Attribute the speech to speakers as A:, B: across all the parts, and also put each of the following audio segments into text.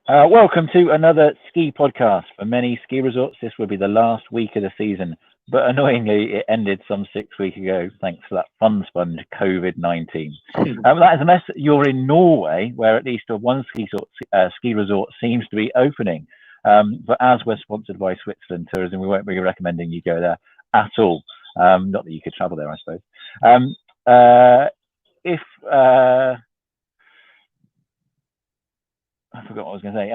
A: Welcome to another ski podcast. For many ski resorts, this will be the last week of the season, but annoyingly, it ended some 6 weeks ago thanks to that fun sponge COVID-19. That is unless you're in Norway, where at least one ski resort seems to be opening. But as we're sponsored by Switzerland Tourism, we won't be recommending you go there at all. Not that you could travel there, I suppose. If I forgot what I was going to say.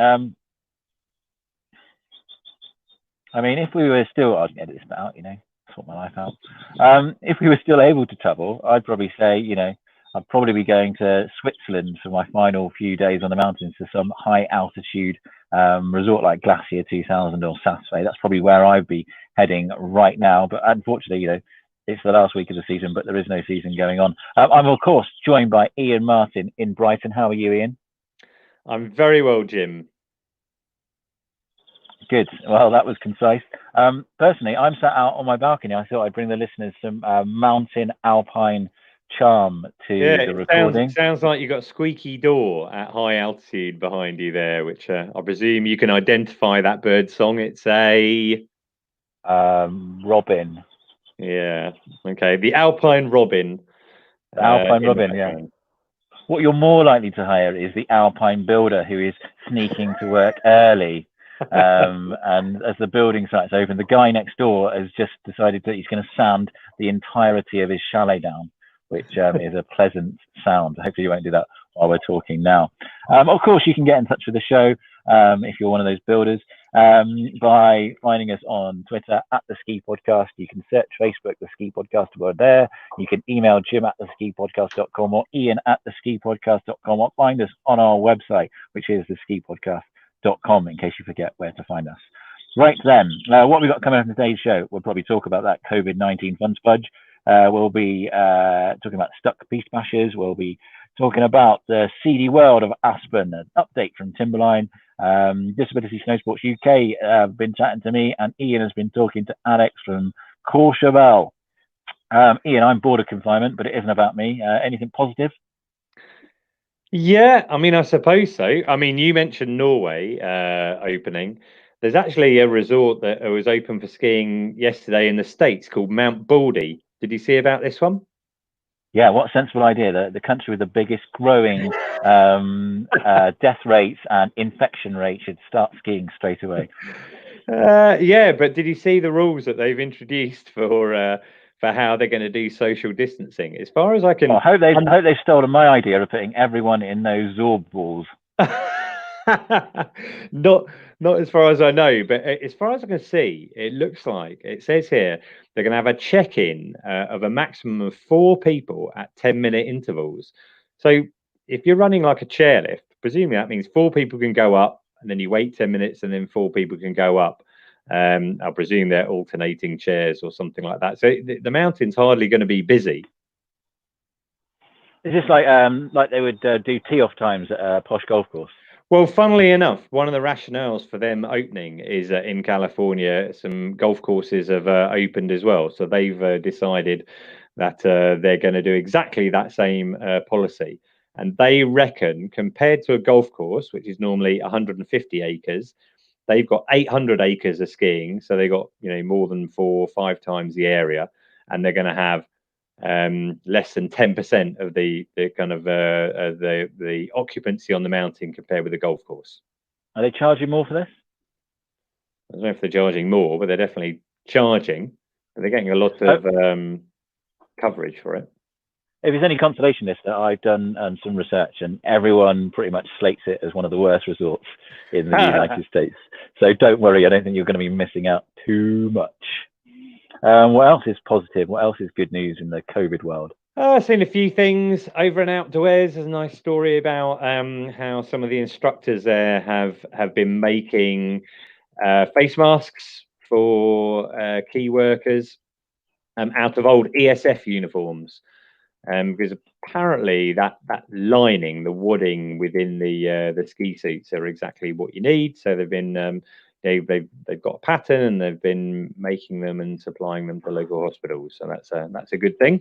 A: I mean, if we were still, I'd edit this bit out, sort my life out. If we were still able to travel, I'd probably say, I'd probably be going to Switzerland for my final few days on the mountains to some high altitude resort like Glacier 2000 or Saasvej. That's probably where I'd be heading right now. But unfortunately, it's the last week of the season, but there is no season going on. I'm, of course, joined by Ian Martin in Brighton. How are you, Ian?
B: I'm very well, Jim.
A: Good. Well, that was concise. Personally, I'm sat out on my balcony. I thought I'd bring the listeners some mountain alpine charm to the recording.
B: Sounds like you've got a squeaky door at high altitude behind you there, which I presume you can identify that bird song. It's a
A: robin.
B: Yeah. Okay. The alpine robin.
A: The alpine robin. Yeah. What you're more likely to hire is the alpine builder who is sneaking to work early. And as the building site's open, the guy next door has just decided that he's going to sand the entirety of his chalet down, which is a pleasant sound. Hopefully you won't do that while we're talking now. Of course, you can get in touch with the show if you're one of those builders by finding us on Twitter at The Ski Podcast. You can search Facebook, The Ski Podcast. We're there. You can email Jim at theskipodcast.com or Ian at theskipodcast.com, or find us on our website, which is theskipodcast.com, in case you forget where to find us. Right then, what we've got coming up in today's show, we'll probably talk about that COVID-19 fun spudge. We'll be talking about stuck piste bashers. We'll be talking about the seedy world of Aspen, an update from Timberline. Disability Snowsports UK have been chatting to me, and Ian has been talking to Alex from Courchevel. Ian, I'm bored of confinement, but it isn't about me. Anything positive?
B: Yeah, I mean, I suppose so. I mean, you mentioned Norway opening. There's actually a resort that was open for skiing yesterday in the States called Mount Baldy. Did you see about this one?
A: Yeah, what a sensible idea. The country with the biggest growing death rates and infection rate should start skiing straight away.
B: Yeah, but did you see the rules that they've introduced for how they're going to do social distancing? As far as I can,
A: I hope they've stolen my idea of putting everyone in those Zorb balls.
B: Not as far as I know, but as far as I can see, it looks like it says here they're going to have a check-in of a maximum of 4 people at 10-minute intervals. So if you're running like a chairlift, presumably that means 4 people can go up, and then you wait 10 minutes, and then 4 people can go up. I presume they're alternating chairs or something like that. So the mountain's hardly going to be busy.
A: Is this like they would do tee-off times at a posh golf course?
B: Well, funnily enough, one of the rationales for them opening is in California, some golf courses have opened as well. So they've decided that they're going to do exactly that same policy. And they reckon, compared to a golf course, which is normally 150 acres, they've got 800 acres of skiing. So they've got, more than 4 or 5 times the area. And they're going to have less than 10% of the kind of the occupancy on the mountain compared with the golf course.
A: Are they charging more for this?
B: I don't know if they're charging more, but they're definitely charging. But they're getting a lot of coverage for it.
A: If there's any consolation, this that I've done some research, and everyone pretty much slates it as one of the worst resorts in the United States. So don't worry, I don't think you're going to be missing out too much. What else is positive? What else is good news in the COVID world?
B: I've seen a few things over in Outdoors. There's a nice story about how some of the instructors there have been making face masks for key workers out of old ESF uniforms, because apparently that lining, the wadding within the ski suits, are exactly what you need. So they've been they've got a pattern, and they've been making them and supplying them to local hospitals. So that's a good thing.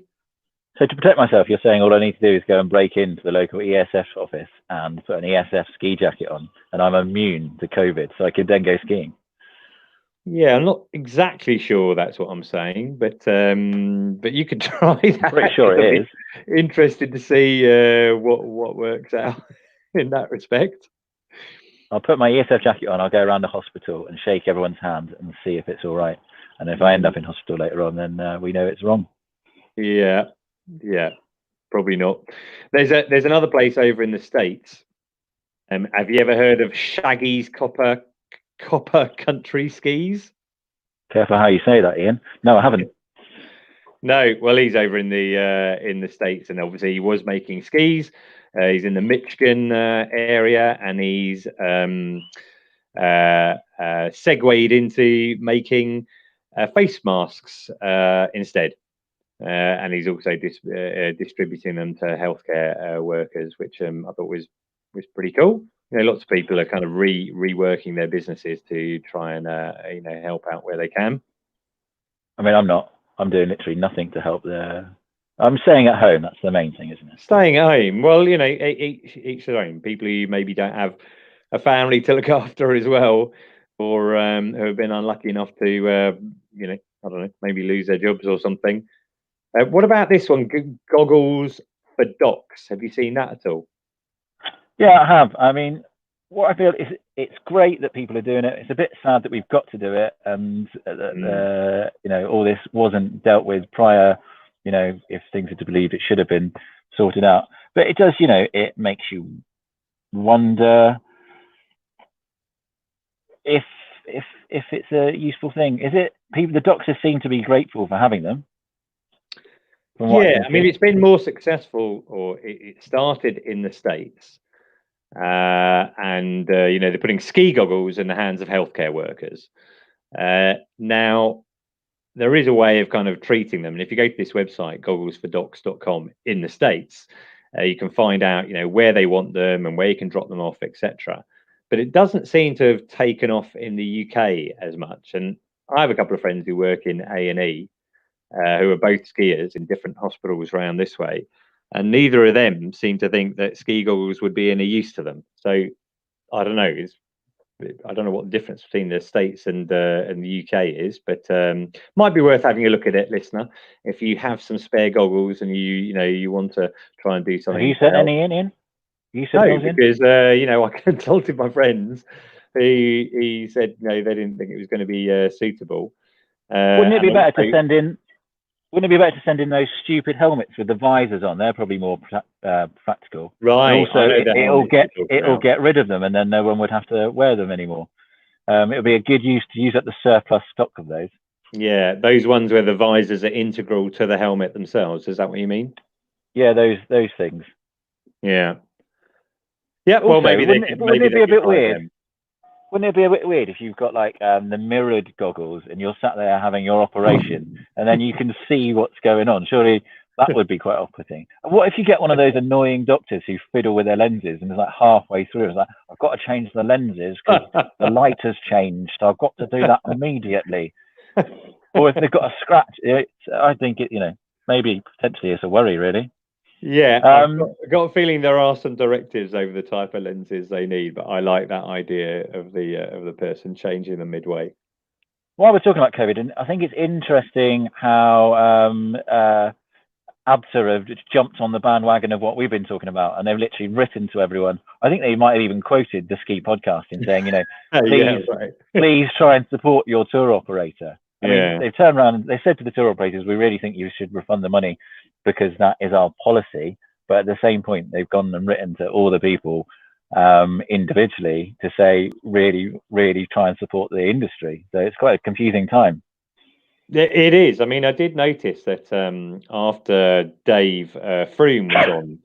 A: So to protect myself, you're saying all I need to do is go and break into the local ESF office and put an ESF ski jacket on, and I'm immune to COVID, so I could then go skiing.
B: Yeah, I'm not exactly sure that's what I'm saying, but you could try that.
A: I'm pretty sure it is.
B: Interested to see what works out in that respect.
A: I'll put my ESF jacket on, I'll go around the hospital and shake everyone's hand and see if it's all right. And if I end up in hospital later on, then we know it's wrong.
B: Yeah, probably not. There's another place over in the States. Have you ever heard of Shaggy's Copper Country Skis?
A: Careful how you say that, Ian. No, I haven't.
B: No, well, he's over in the States, and obviously he was making skis. He's in the Michigan area, and he's segued into making face masks instead. And he's also distributing them to healthcare workers, which I thought was pretty cool. Lots of people are kind of reworking their businesses to try and help out where they can.
A: I mean, I'm not. I'm doing literally nothing to help there. I'm staying at home. That's the main thing, isn't it?
B: Staying at home. Well, each their own. People who maybe don't have a family to look after as well, or who have been unlucky enough to, I don't know, maybe lose their jobs or something. What about this one? Goggles for docs. Have you seen that at all?
A: Yeah, I have. I mean, what I feel is it's great that people are doing it. It's a bit sad that we've got to do it, and all this wasn't dealt with prior. If things are to believe, it should have been sorted out. But it does, it makes you wonder if it's a useful thing. Is it? The doctors seem to be grateful for having them.
B: Yeah, I mean, it's been more successful, or it started in the States. And they're putting ski goggles in the hands of healthcare workers. Now, there is a way of kind of treating them, and if you go to this website, gogglesfordocs.com, in the States, you can find out where they want them and where you can drop them off, etc. But it doesn't seem to have taken off in the UK as much. And I have a couple of friends who work in A&E who are both skiers in different hospitals around this way. And neither of them seem to think that ski goggles would be any use to them. So I don't know. I don't know what the difference between the States and the UK is, but might be worth having a look at it, listener. If you have some spare goggles and you want to try and do something.
A: Have you sent any in?
B: No, because I consulted my friends. He said they didn't think it was going to be suitable.
A: Wouldn't it be better to send in? Wouldn't it be better to send in those stupid helmets with the visors on? They're probably more practical.
B: Right.
A: And also, it'll get rid of them, and then no one would have to wear them anymore. It'll be a good use to use up the surplus stock of those.
B: Yeah, those ones where the visors are integral to the helmet themselves. Is that what you mean?
A: Yeah, those things.
B: Yeah. Yeah. Also, well, maybe
A: wouldn't it be a bit weird? Wouldn't it be a bit weird if you've got like the mirrored goggles and you're sat there having your operation and then you can see what's going on? Surely that would be quite off-putting. And what if you get one of those annoying doctors who fiddle with their lenses and it's like halfway through, it's like, I've got to change the lenses because the light has changed. I've got to do that immediately. Or if they've got a scratch, I think maybe potentially it's a worry, really.
B: Yeah, I've got a feeling there are some directives over the type of lenses they need, but I like that idea of the person changing them midway.
A: While we're talking about COVID, and I think it's interesting how ABTA have jumped on the bandwagon of what we've been talking about, and they've literally written to everyone. I think they might have even quoted the Ski Podcast in saying, please try and support your tour operator. I mean, they've turned around and they said to the tour operators, we really think you should refund the money because that is our policy. But at the same point, they've gone and written to all the people individually to say, really, really try and support the industry. So it's quite a confusing time.
B: It is. I mean, I did notice that after Dave Froome was on,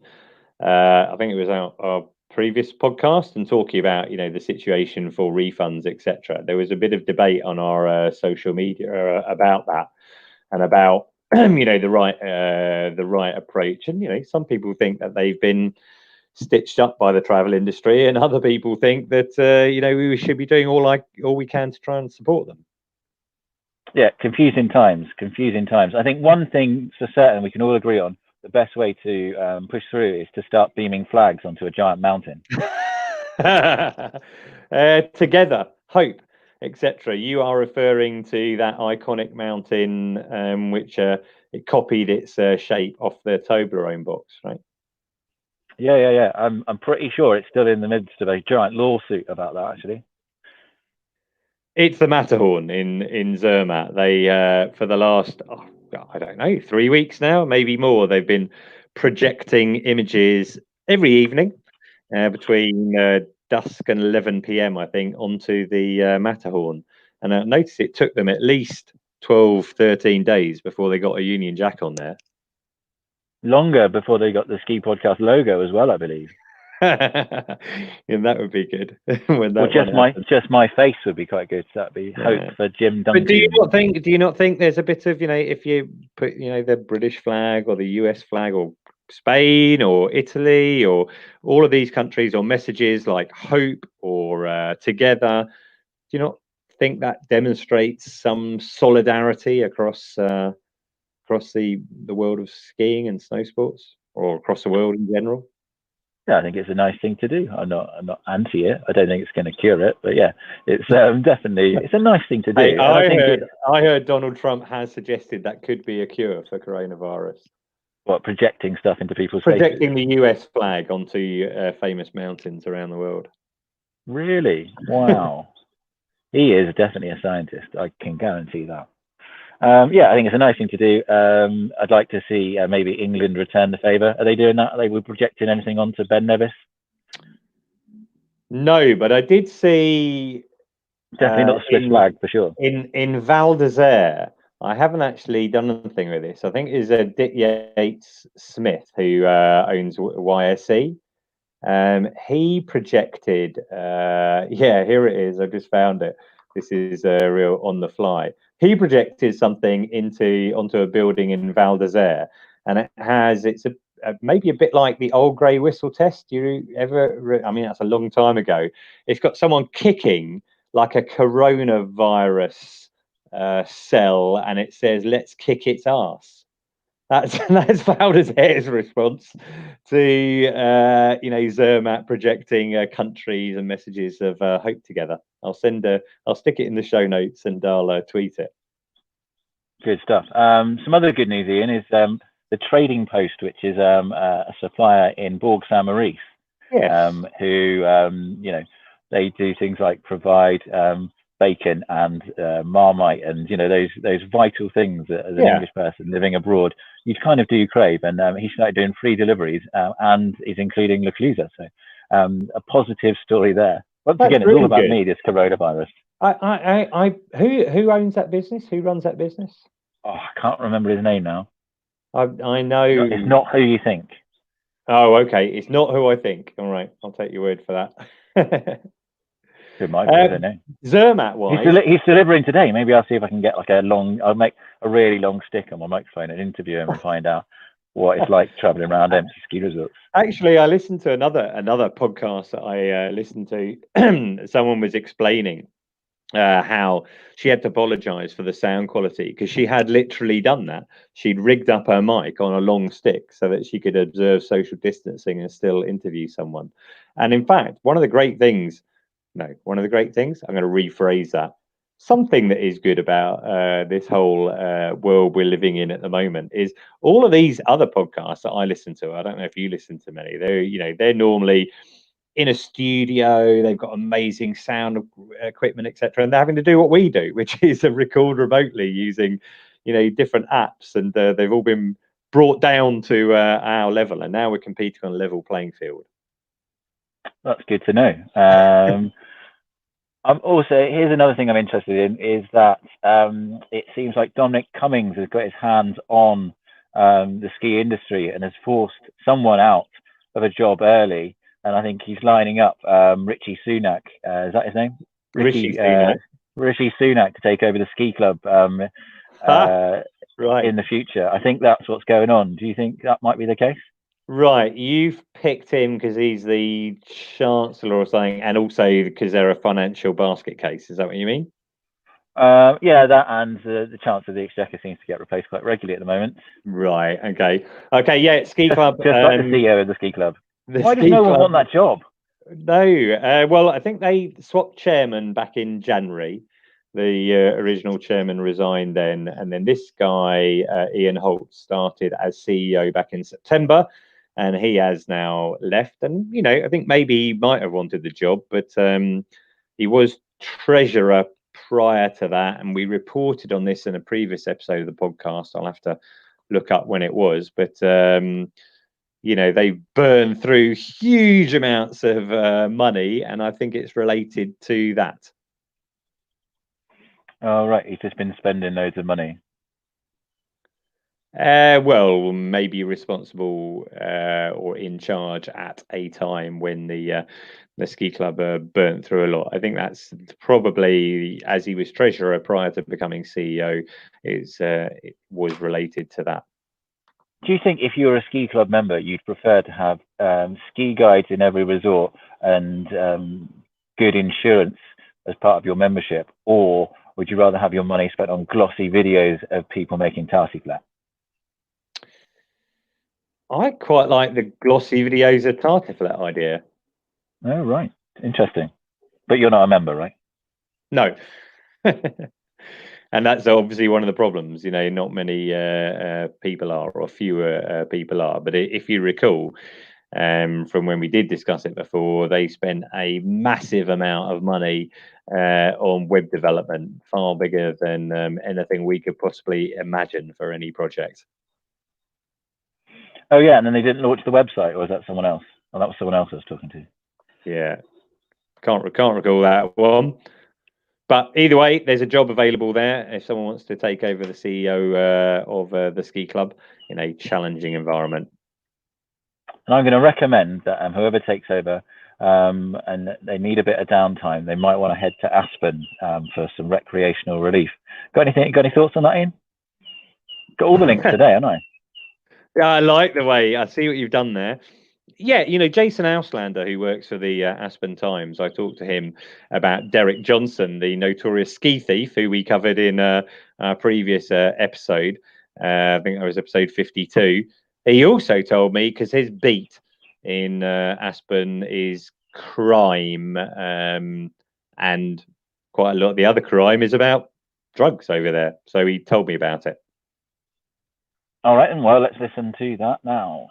B: I think it was our previous podcast, and talking about the situation for refunds, etc. There was a bit of debate on our social media about that and about the right approach. And some people think that they've been stitched up by the travel industry, and other people think that we should be doing all we can to try and support them. Yeah,
A: confusing times. I think one thing for certain we can all agree on: the best way to push through is to start beaming flags onto a giant mountain.
B: Together, hope, etc. You are referring to that iconic mountain, which it copied its shape off the Toblerone box, right?
A: Yeah. I'm pretty sure it's still in the midst of a giant lawsuit about that, actually.
B: It's the Matterhorn in Zermatt. They for the last I don't know 3 weeks now, maybe more. They've been projecting images every evening between dusk and 11 p.m. I think onto the Matterhorn, and I noticed it took them at least 12, 13 days before they got a Union Jack on there.
A: Longer before they got the Ski Podcast logo as well, I believe.
B: And that would be good. When that
A: just my face would be quite good. So that'd be hope for Jim Duncan.
B: But do you not think there's a bit of, if you put the British flag or the US flag or Spain or Italy or all of these countries or messages like hope or together, do you not think that demonstrates some solidarity across the world of skiing and snow sports, or across the world in general?
A: Yeah, I think it's a nice thing to do. I'm not anti it. I don't think it's going to cure it, but yeah, it's definitely a nice thing to do.
B: I heard Donald Trump has suggested that could be a cure for coronavirus.
A: What, projecting stuff into people's
B: projecting
A: faces?
B: The US flag onto famous mountains around the world.
A: Really? Wow. He is definitely a scientist. I can guarantee that. Yeah, I think it's a nice thing to do. I'd like to see maybe England return the favour. Are they doing that? Are they projecting anything onto Ben Nevis?
B: No, but I did see.
A: Definitely not the Swiss flag for sure.
B: In Val d'Isère, I haven't actually done anything with this. I think it's Dick Yates Smith who owns YSE. He projected. Here it is. I just found it. This is real on the fly. He projected something onto a building in Val d'Isère, and it's maybe a bit like the old grey whistle test. Do you ever? I mean, that's a long time ago. It's got someone kicking like a coronavirus cell, and it says, "Let's kick its ass." That's Val d'Isère's response to Zermatt projecting countries and messages of hope together. I'll stick it in the show notes and I'll tweet it.
A: Good stuff. Some other good news, Ian, is the Trading Post, which is a supplier in Bourg Saint-Maurice.
B: Yes.
A: Who they do things like provide bacon and Marmite and those vital things that, as an English person living abroad, you kind of do crave. And he started doing free deliveries and is including Le Clusaz. So a positive story there. Once again, it's all about me, this coronavirus.
B: Who owns that business? Who runs that business?
A: Oh, I can't remember his name now.
B: I know
A: it's not who you think.
B: Oh, okay. It's not who I think. All right, I'll take your word for that.
A: It might be, I don't know.
B: Zermatt wise,
A: he's delivering today. Maybe I'll see if I can get I'll make a really long stick on my microphone and interview him and find out what it's like traveling around empty ski resorts.
B: Actually, I listened to another podcast that I listened to. Someone was explaining how she had to apologize for the sound quality because she had literally done that. She'd rigged up her mic on a long stick so that she could observe social distancing and still interview someone. And in fact, one of the great things, I'm going to rephrase that. Something that is good about this whole world we're living in at the moment is all of these other podcasts that I listen to. I don't know if you listen to many. They're normally in a studio. They've got amazing sound equipment, etc., and they're having to do what we do, which is record remotely using, different apps. And they've all been brought down to our level, and now we're competing on a level playing field.
A: That's good to know. I'm also, here's another thing I'm interested in is that it seems like Dominic Cummings has got his hands on the ski industry and has forced someone out of a job early. And I think he's lining up Rishi Sunak. Is that his name?
B: Rishi Sunak.
A: Rishi Sunak to take over the ski club
B: right.
A: in the future. I think that's what's going on. Do you think that might be the case?
B: Right, you've picked him because he's the chancellor or something, and also because they're a financial basket case. Is that what you mean?
A: Yeah, that and the chance of the Exchequer seems to get replaced quite regularly at the moment.
B: Right. Okay. Yeah. Ski club.
A: Just like the CEO of the ski club. Why does
B: ski
A: no one
B: club,
A: want that job?
B: No. Well, I think they swapped chairman back in January. The original chairman resigned then, and then this guy, Ian Holt, started as CEO back in September, and he has now left. And I think maybe he might have wanted the job, but he was treasurer prior to that, and we reported on this in a previous episode of the podcast. I'll have to look up when it was, but they burn through huge amounts of money, and I think it's related to that.
A: Oh, right. He's just been spending loads of money.
B: Well, maybe responsible or in charge at a time when the ski club burnt through a lot. I think that's probably, as he was treasurer prior to becoming CEO, it was related to that.
A: Do you think if you're a ski club member, you'd prefer to have ski guides in every resort and good insurance as part of your membership, or would you rather have your money spent on glossy videos of people making tarsi flat?
B: I quite like the glossy videos of tarsi flat idea.
A: Oh, right. Interesting. But you're not a member, right?
B: No. And that's obviously one of the problems. Not many people are, or fewer people are. But if you recall, from when we did discuss it before, they spent a massive amount of money on web development, far bigger than anything we could possibly imagine for any project.
A: Oh, yeah. And then they didn't launch the website, or was that someone else? Well, that was someone else I was talking to.
B: Yeah. Can't recall that one. But either way, there's a job available there if someone wants to take over the CEO of the ski club in a challenging environment.
A: And I'm going to recommend that whoever takes over and they need a bit of downtime, they might want to head to Aspen for some recreational relief. Got any thoughts on that, Ian? Got all the links today, haven't I?
B: Yeah, I like the way. I see what you've done there. Yeah, Jason Auslander, who works for the Aspen Times, I talked to him about Derek Johnson, the notorious ski thief, who we covered in our previous episode. I think that was episode 52. He also told me, because his beat in Aspen is crime, and quite a lot of the other crime is about drugs over there. So he told me about it.
A: All right, and well, let's listen to that now.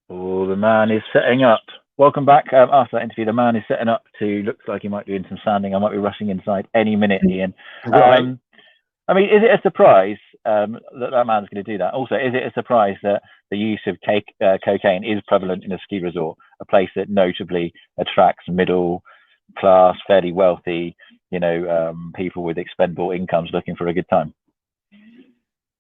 A: Oh, the man is setting up. Welcome back. After that interview, the man is setting up looks like he might be doing some sanding. I might be rushing inside any minute, Ian.
B: Right.
A: I mean, is it a surprise that man's going to do that? Also, is it a surprise that the use of cocaine is prevalent in a ski resort, a place that notably attracts middle class, fairly wealthy, people with expendable incomes looking for a good time?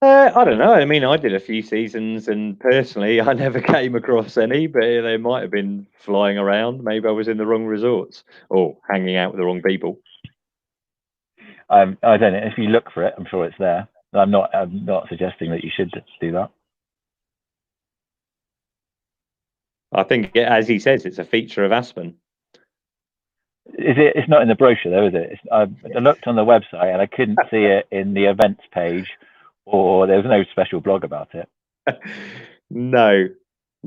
B: I don't know. I mean, I did a few seasons, and personally, I never came across any, but they might have been flying around. Maybe I was in the wrong resorts or hanging out with the wrong people.
A: I don't know. If you look for it, I'm sure it's there. I'm not suggesting that you should do that.
B: I think, as he says, it's a feature of Aspen.
A: Is it? It's not in the brochure, though, is it? I looked on the website and I couldn't see it in the events page, or there was no special blog about it.
B: No.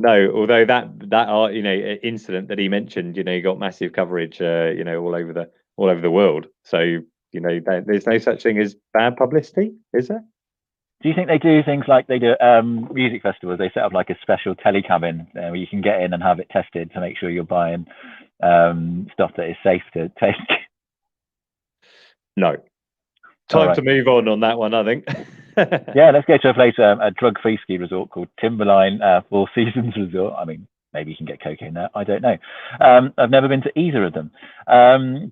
B: Although that incident that he mentioned, got massive coverage, all over the world. So there's no such thing as bad publicity, is there?
A: Do you think they do things like they do music festivals? They set up like a special telecabin where you can get in and have it tested to make sure you're buying stuff that is safe to take.
B: No. Time to move on that one, I think.
A: Yeah, let's go to a place, a drug-free ski resort called Timberline Four Seasons Resort. I mean, maybe you can get cocaine there. I don't know. I've never been to either of them.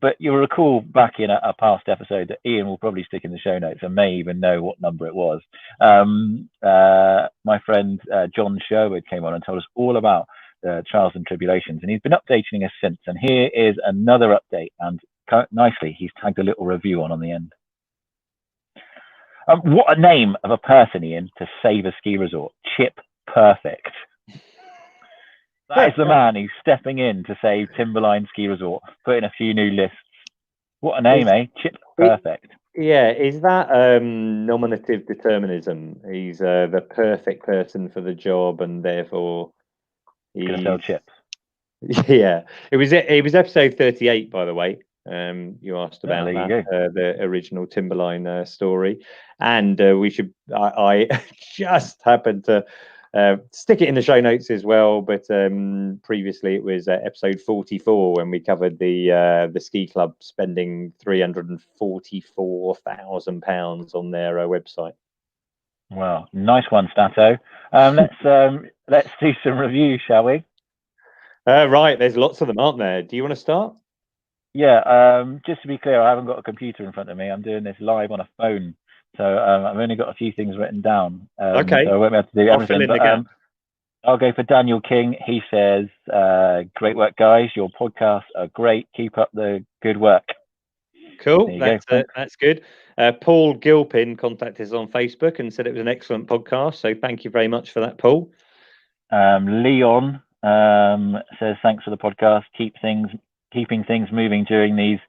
A: But you'll recall back in a past episode that Ian will probably stick in the show notes and may even know what number it was. My friend John Sherwood came on and told us all about the trials and tribulations, and he's been updating us since. And here is another update, and nicely, he's tagged a little review on the end. What a name of a person, Ian, to save a ski resort. Chip Perfect. That is the man who's stepping in to save Timberline Ski Resort, putting a few new lists. What a name, eh? Chip Perfect.
B: Yeah, is that nominative determinism? He's the perfect person for the job, and therefore
A: Gonna sell chips.
B: Yeah, it was episode 38, by the way. You asked about
A: there you
B: that,
A: go.
B: the original Timberline story, and we should. I just happened to stick it in the show notes as well. But previously, it was episode 44 when we covered the ski club spending £344,000 on their website.
A: Well, nice one, Stato. Let's do some reviews, shall we?
B: Right, there's lots of them, aren't there? Do you want to start?
A: Yeah. Just to be clear, I haven't got a computer in front of me. I'm doing this live on a phone, so I've only got a few things written down.
B: Okay.
A: So I won't be able to do
B: I'll
A: everything.
B: fill in
A: But
B: the gap.
A: I'll go for Daniel King. He says, "Great work, guys. Your podcasts are great. Keep up the good work."
B: Cool. That's good. Paul Gilpin contacted us on Facebook and said it was an excellent podcast. So thank you very much for that, Paul.
A: Leon says, "Thanks for the podcast. Keeping things moving during these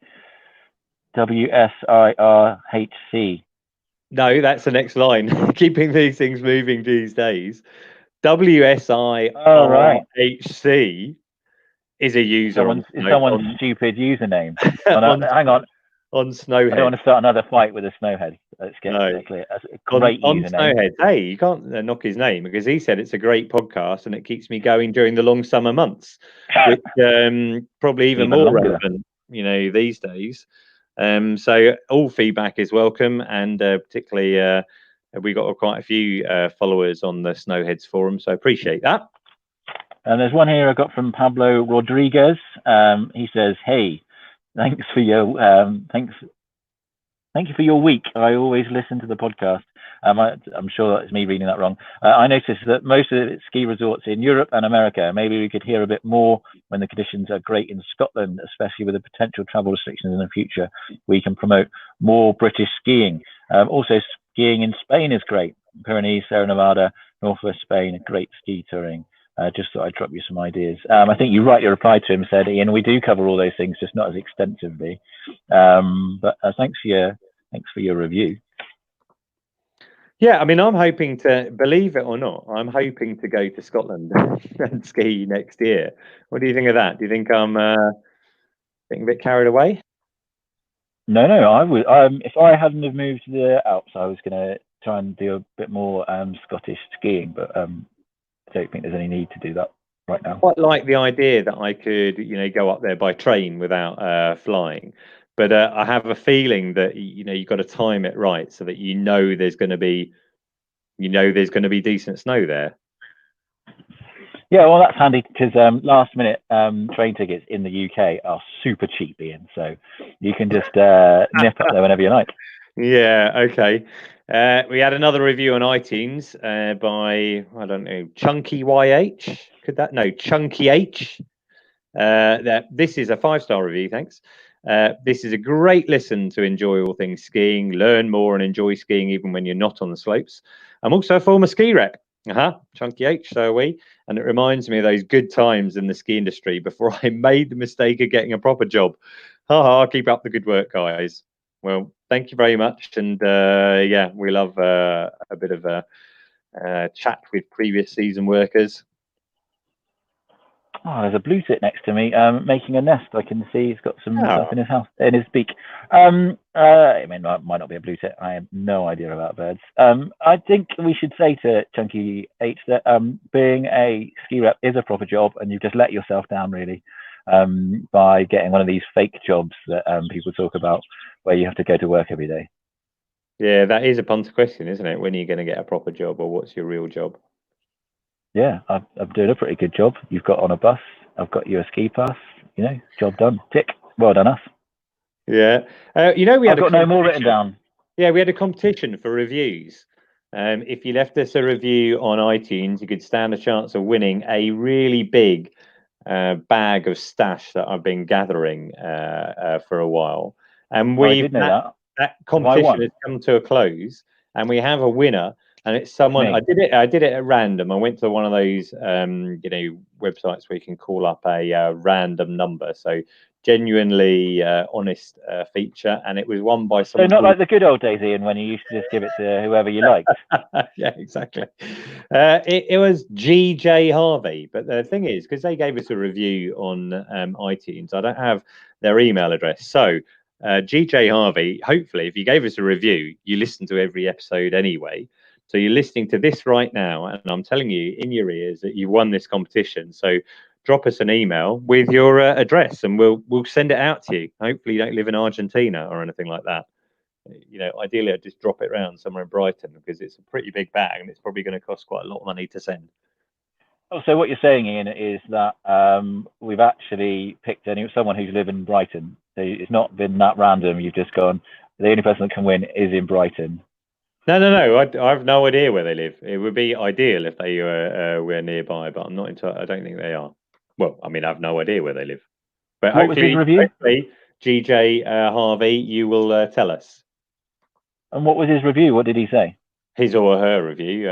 A: WSIRHC."
B: No, that's the next line. Keeping these things moving these days. WSIRHC is a user
A: someone's stupid username. Hang on.
B: On Snowhead.
A: I don't want to start another fight with a Snowhead. Let's get it clear. That's a great username.
B: Snowhead. Hey, you can't knock his name because he said it's a great podcast and it keeps me going during the long summer months, which probably even more relevant, these days. So all feedback is welcome, and particularly we got quite a few followers on the Snowheads forum, so appreciate that.
A: And there's one here I got from Pablo Rodriguez. He says, "Hey, thanks for your thank you for your week. I always listen to the podcast." I'm sure that's me reading that wrong. I noticed that most of the ski resorts in Europe and America. Maybe we could hear a bit more when the conditions are great in Scotland, especially with the potential travel restrictions in the future. We can promote more British skiing. Also, skiing in Spain is great. Pyrenees, Sierra Nevada, Northwest Spain, great ski touring. Just thought I'd drop you some ideas. I think you write your reply to him, said, "Ian, we do cover all those things, just not as extensively." But thanks for your review.
B: Yeah, I mean, I'm hoping to, believe it or not, I'm hoping to go to Scotland and ski next year. What do you think of that? Do you think I'm getting a bit carried away?
A: No, I would. If I hadn't have moved to the Alps, I was going to try and do a bit more Scottish skiing, but I don't think there's any need to do that right now.
B: I quite like the idea that I could, go up there by train without flying. But I have a feeling that you've got to time it right so that there's going to be decent snow there.
A: Yeah, well, that's handy because last minute train tickets in the UK are super cheap, Ian. So you can just nip up there whenever you like.
B: Yeah. Okay. We had another review on iTunes by, I don't know, Chunky YH. Chunky H. This is a 5-star review. Thanks. This is a great listen to enjoy all things skiing, learn more and enjoy skiing even when you're not on the slopes. I'm also a former ski rep. Chunky H, so are we. And it reminds me of those good times in the ski industry before I made the mistake of getting a proper job. Keep up the good work, guys. Well, thank you very much. And yeah, we love a bit of a chat with previous season workers.
A: Oh, there's a blue tit next to me making a nest. I can see he's got some stuff in his house, in his beak. I mean, it might not be a blue tit. I have no idea about birds. I think we should say to Chunky H that being a ski rep is a proper job, and you've just let yourself down really by getting one of these fake jobs that people talk about, where you have to go to work every day.
B: Yeah, that is a punter question, isn't it? When are you going to get a proper job, or what's your real job?
A: Yeah, I'm doing a pretty good job. You've got on a bus. I've got you a ski pass. Job done. Tick. Well done, us.
B: Yeah. We had
A: got no more written down.
B: Yeah, we had a competition for reviews. If you left us a review on iTunes, you could stand a chance of winning a really big bag of stash that I've been gathering for a while. And that competition has come to a close, and we have a winner. And it's someone. I did it at random. I went to one of those, websites where you can call up a random number. So genuinely honest feature, and it was won by
A: So
B: someone.
A: not like the good old days, Ian, when you used to just give it to whoever you liked.
B: Yeah, exactly. It was GJ Harvey, but the thing is, because they gave us a review on iTunes, I don't have their email address. So GJ Harvey, hopefully, if you gave us a review, you listen to every episode anyway. So you're listening to this right now, and I'm telling you in your ears that you won this competition. So drop us an email with your address, and we'll send it out to you. Hopefully, you don't live in Argentina or anything like that. You know, ideally, I'd just drop it around somewhere in Brighton because it's a pretty big bag and it's probably going to cost quite a lot of money to send.
A: Oh, so what you're saying, Ian, is that we've actually picked someone who's living in Brighton. So it's not been that random. You've just gone, the only person that can win is in Brighton.
B: No. I have no idea where they live. It would be ideal if they were nearby, but I'm not into. I don't think they are. Well, I mean, I have no idea where they live. But
A: what was his review?
B: Hopefully, GJ Harvey, you will tell us.
A: And what was his review? What did he say?
B: His or her review.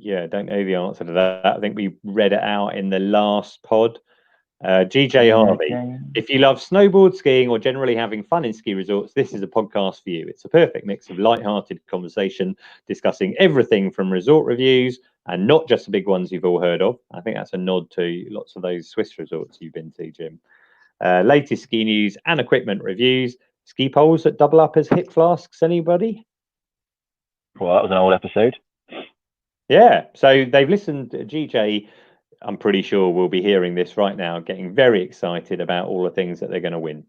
B: Yeah, don't know the answer to that. I think we read it out in the last pod. GJ Harvey, if you love snowboard skiing or generally having fun in ski resorts, this is a podcast for you. It's a perfect mix of light-hearted conversation discussing everything from resort reviews and not just the big ones you've all heard of. I think that's a nod to lots of those Swiss resorts you've been to, Jim. Latest ski news and equipment reviews. Ski poles that double up as hip flasks, anybody?
A: Well, that was an old episode.
B: Yeah, so they've listened. GJ, I'm pretty sure we'll be hearing this right now, getting very excited about all the things that they're going to win.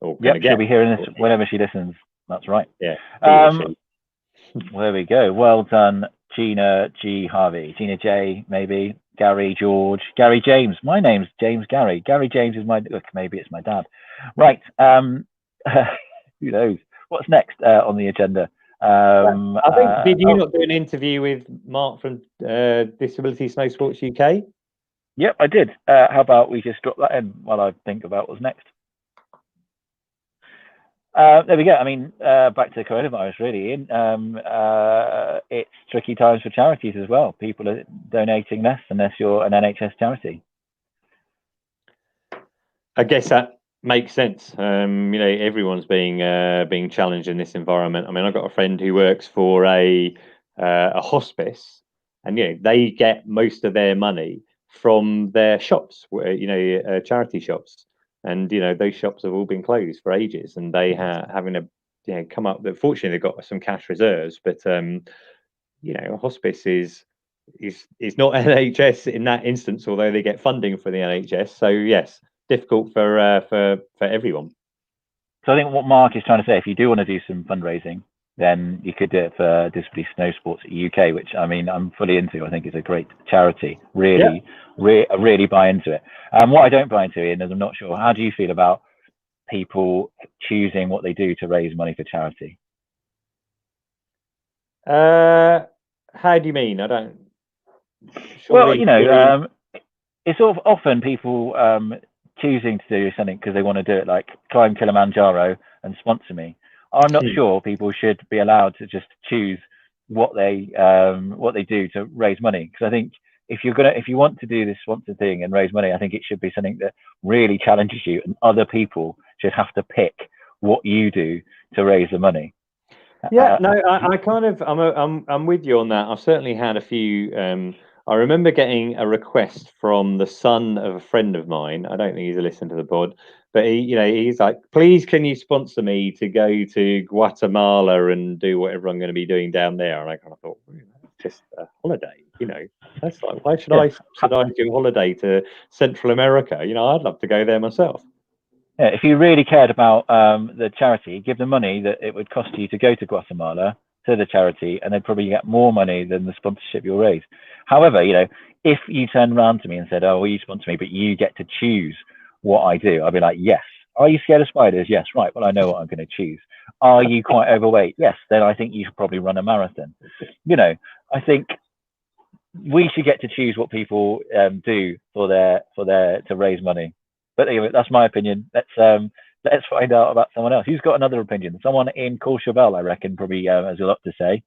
A: She'll be hearing this whenever she listens. That's right.
B: Yeah.
A: There we go. Well done, Gina G. Harvey. Gina J, maybe. Gary George. Gary James. My name's James Gary. Gary James is look, maybe it's my dad. Right. Who knows? What's next on the agenda?
B: I think, did you not do an interview with Mark from Disability Snow Sports UK?
A: Yep, I did. How about we just drop that in while I think about what's next? There we go. I mean, back to coronavirus, really. It's tricky times for charities as well. People are donating less unless you're an NHS charity.
B: I guess that makes sense. Everyone's being challenged in this environment. I mean, I've got a friend who works for a hospice, and they get most of their money from their shops, charity shops, and those shops have all been closed for ages, and they having to come up. Fortunately, they've got some cash reserves, but hospice is not NHS in that instance, although they get funding for the NHS. So yes, difficult for everyone.
A: So I think what Mark is trying to say, if you do want to do some fundraising, then you could do it for Disability Snow Sports UK, which I mean I'm fully into. I think it's a great charity. Really buy into it. What I don't buy into, Ian, is I'm not sure. How do you feel about people choosing what they do to raise money for charity?
B: How do you mean? I don't. Surely,
A: well, it's sort of often people choosing to do something because they want to do it, like climb Kilimanjaro and sponsor me. I'm not sure people should be allowed to just choose what they do to raise money, because I think if you want to do this sponsor thing and raise money, I think it should be something that really challenges you, and other people should have to pick what you do to raise the money.
B: Yeah, no, I kind of I'm with you on that. I've certainly had a few. I remember getting a request from the son of a friend of mine. I don't think he's a listener to the pod, but he's like, please, can you sponsor me to go to Guatemala and do whatever I'm going to be doing down there? And I kind of thought, just a holiday, that's like, why should I do a holiday to Central America? I'd love to go there myself.
A: Yeah, if you really cared about the charity, give the money that it would cost you to go to Guatemala to the charity, and they'd probably get more money than the sponsorship you'll raise. However, if you turned around to me and said, oh, well, you sponsor me, but you get to choose what I do, I'd be like, yes. Are you scared of spiders? Yes. Right. Well, I know what I'm going to choose. Are you quite overweight? Yes. Then I think you should probably run a marathon. I think we should get to choose what people do to raise money. But anyway, that's my opinion. Let's find out about someone else. Who's got another opinion? Someone in Courchevel, I reckon, probably has a lot to say.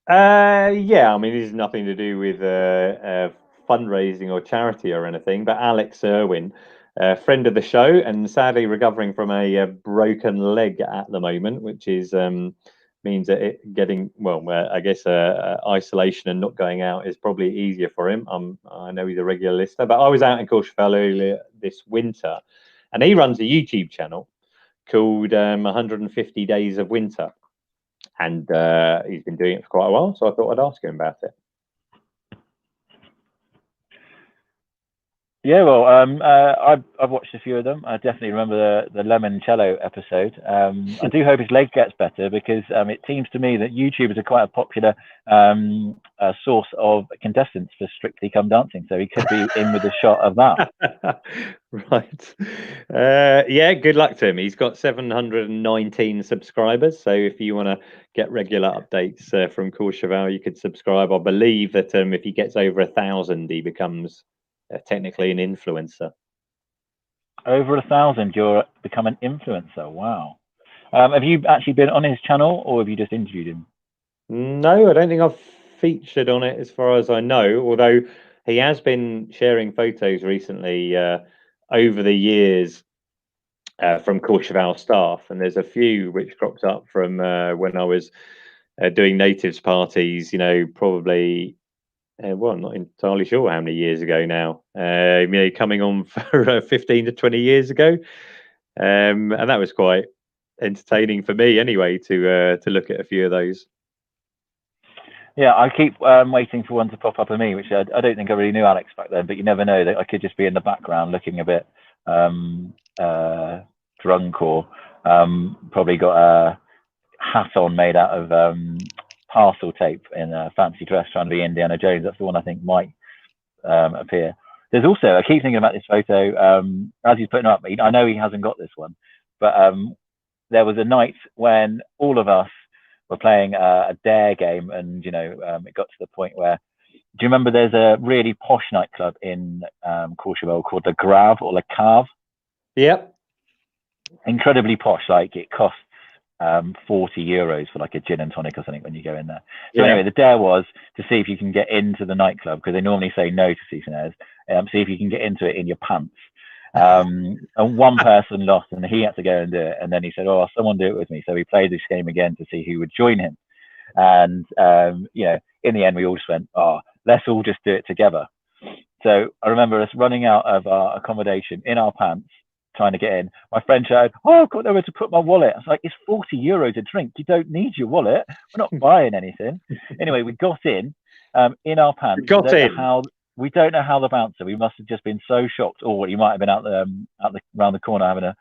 B: Yeah, I mean, this has nothing to do with fundraising or charity or anything, but Alex Irwin friend of the show, and sadly recovering from a broken leg at the moment, which is means that it getting I guess isolation and not going out is probably easier for him. I know he's a regular listener, but I was out in Courchevel earlier this winter, and he runs a YouTube channel called 150 Days of Winter, and he's been doing it for quite a while, so I thought I'd ask him about it.
A: Yeah, well, I've watched a few of them. I definitely remember the Lemoncello episode. I do hope his leg gets better, because it seems to me that YouTubers are quite a popular source of contestants for Strictly Come Dancing. So he could be in with a shot of that.
B: Right. Yeah, good luck to him. He's got 719 subscribers. So if you want to get regular updates from Courchevel, you could subscribe. I believe that if he gets over 1,000, he becomes technically an influencer.
A: Over 1,000, you're become an influencer. Wow. Have you actually been on his channel, or have you just interviewed him?
B: No, I don't think I've featured on it as far as I know, although he has been sharing photos recently over the years from Courchevel staff, and there's a few which cropped up from when I was doing natives parties, probably I'm not entirely sure how many years ago now. Coming on for 15 to 20 years ago, and that was quite entertaining for me anyway to look at a few of those.
A: Yeah, I keep waiting for one to pop up of me, which I don't think I really knew Alex back then, but you never know, that I could just be in the background looking a bit drunk, or probably got a hat on made out of parcel tape in a fancy dress, trying to be Indiana Jones. That's the one I think might appear. There's also, I keep thinking about this photo as he's putting it up. I know he hasn't got this one, but there was a night when all of us were playing a dare game, and it got to the point where, do you remember there's a really posh nightclub in Courchevel called the Grav or the Cave?
B: Yep.
A: Incredibly posh, like it costs €40 for like a gin and tonic or something when you go in there. So anyway, the dare was to see if you can get into the nightclub, because they normally say no to seasonaires. See if you can get into it in your pants. And one person lost, and he had to go and do it. And then he said, "Oh, someone do it with me." So we played this game again to see who would join him. And in the end, we all just went, "Oh, let's all just do it together." So I remember us running out of our accommodation in our pants, trying to get in. My friend shouted, "Oh, I've got nowhere to put my wallet." I was like, "It's €40 a drink. You don't need your wallet. We're not buying anything." Anyway, we got in our pants. We don't know how the bouncer. We must have just been so shocked, or he might have been out around the corner having a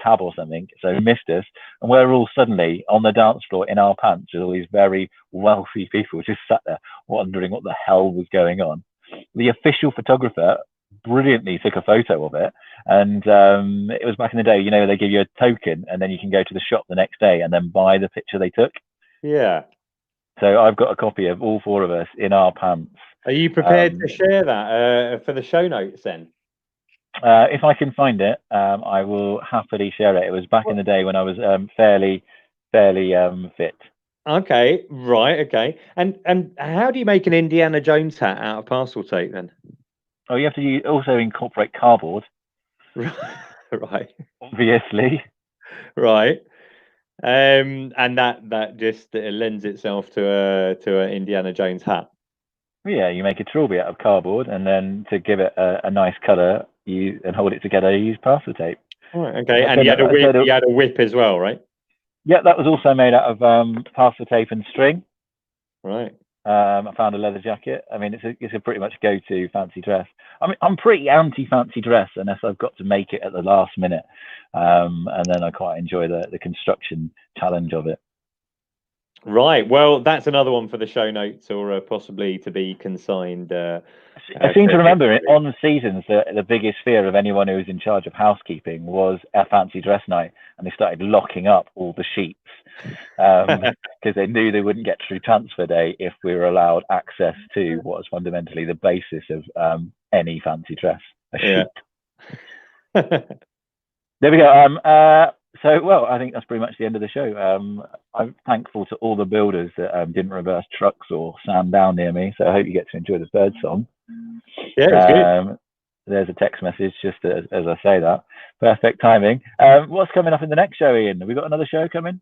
A: tab or something, so he missed us. And we're all suddenly on the dance floor in our pants with all these very wealthy people just sat there wondering what the hell was going on. The official photographer brilliantly took a photo of it, and it was back in the day, they give you a token, and then you can go to the shop the next day and then buy the picture they took.
B: Yeah.
A: So I've got a copy of all four of us in our pants.
B: Are you prepared to share that for the show notes then?
A: If I can find it, I will happily share it. It was back in the day when I was fairly fit.
B: Okay, right, okay. And how do you make an Indiana Jones hat out of parcel tape then?
A: Oh, you have to also incorporate cardboard.
B: Right.
A: Obviously.
B: Right. And that just lends itself to an Indiana Jones hat.
A: Yeah, you make a trilby out of cardboard, and then to give it a nice colour, and hold it together, you use parcel tape.
B: Right, okay. And you had a whip as well, right?
A: Yeah, that was also made out of parcel tape and string.
B: Right.
A: I found a leather jacket. I mean, it's a pretty much go-to fancy dress. I mean, I'm pretty anti-fancy dress unless I've got to make it at the last minute, and then I quite enjoy the construction challenge of it.
B: Right. Well, that's another one for the show notes, or possibly to be consigned.
A: I seem to remember it on the seasons. The biggest fear of anyone who was in charge of housekeeping was a fancy dress night, and they started locking up all the sheets because they knew they wouldn't get through transfer day if we were allowed access to what was fundamentally the basis of any fancy dress, a sheet. There we go. So, well, I think that's pretty much the end of the show. I'm thankful to all the builders that didn't reverse trucks or sand down near me. So I hope you get to enjoy the bird song.
B: Yeah, it's good.
A: there's a text message just as I say that. Perfect timing. What's coming up in the next show, Ian? Have we got another show coming?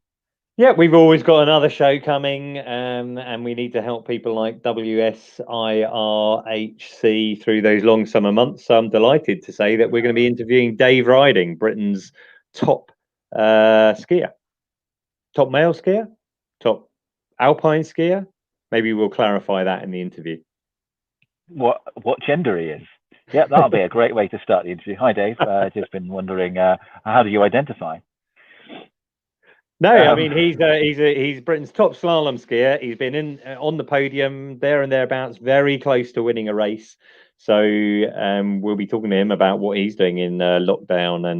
B: Yeah, we've always got another show coming, and we need to help people like WSIRHC through those long summer months. So I'm delighted to say that we're going to be interviewing Dave Riding, Britain's top skier, top male skier, top alpine skier. Maybe we'll clarify that in the interview.
A: What gender he is? Yeah, that'll be a great way to start the interview. Hi, Dave. Just been wondering, how do you identify?
B: No, I mean he's Britain's top slalom skier. He's been on the podium there and thereabouts, very close to winning a race. So we'll be talking to him about what he's doing in lockdown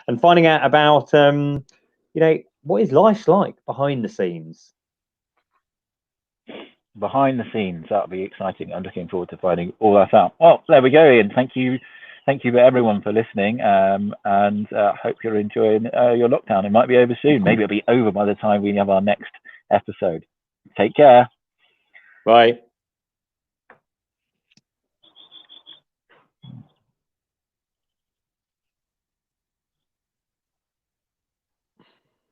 B: and finding out about what his life's like behind the scenes.
A: Behind the scenes, that'll be exciting. I'm looking forward to finding all that out. Well, there we go, Ian. Thank you for everyone for listening, and hope you're enjoying your lockdown. It might be over soon. Maybe it'll be over by the time we have our next episode. Take care.
B: Bye.